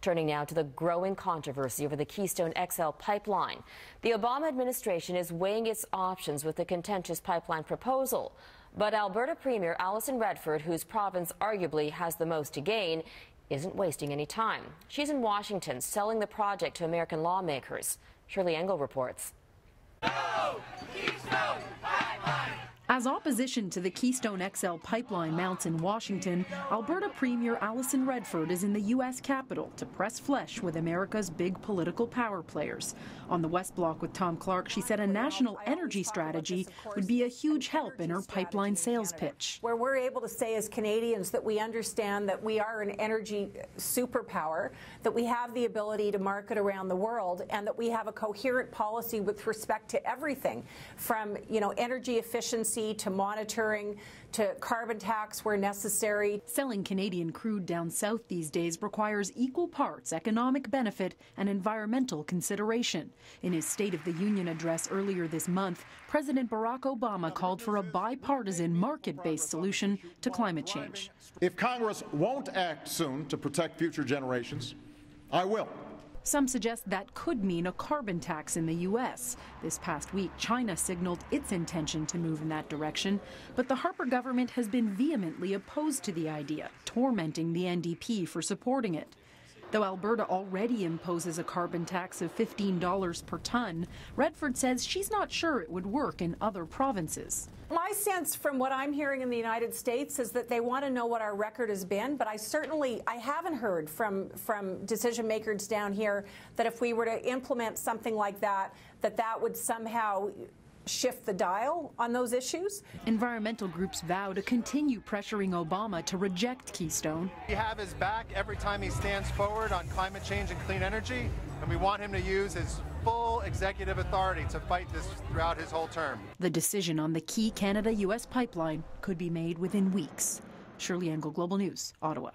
Turning now to the growing controversy over the Keystone XL pipeline. The Obama administration is weighing its options with the contentious pipeline proposal. But Alberta Premier Alison Redford, whose province arguably has the most to gain, isn't wasting any time. She's in Washington selling the project to American lawmakers. Shirley Engel reports. No! Keystone Pipeline! As opposition to the Keystone XL pipeline mounts in Washington, Alberta Premier Alison Redford is in the U.S. Capitol to press flesh with America's big political power players. On the West Block with Tom Clark, she said a national energy strategy would be a huge help in her pipeline sales pitch. Where we're able to say as Canadians that we understand that we are an energy superpower, that we have the ability to market around the world, and that we have a coherent policy with respect to everything from, energy efficiency to monitoring, to carbon tax where necessary. Selling Canadian crude down south these days requires equal parts economic benefit and environmental consideration. In his State of the Union address earlier this month, President Barack Obama called for a bipartisan, market-based solution to climate change. If Congress won't act soon to protect future generations, I will. Some suggest that could mean a carbon tax in the U.S. This past week, China signaled its intention to move in that direction, but the Harper government has been vehemently opposed to the idea, tormenting the NDP for supporting it. Though Alberta already imposes a carbon tax of $15 per ton, Redford says she's not sure it would work in other provinces. My sense from what I'm hearing in the United States is that they want to know what our record has been, but I haven't heard from decision makers down here that if we were to implement something like that, that would somehow shift the dial on those issues. Environmental groups vow to continue pressuring Obama to reject Keystone. We have his back every time he stands forward on climate change and clean energy, and we want him to use his full executive authority to fight this throughout his whole term. The decision on the key Canada-U.S. pipeline could be made within weeks. Shirley Engel, Global News, Ottawa.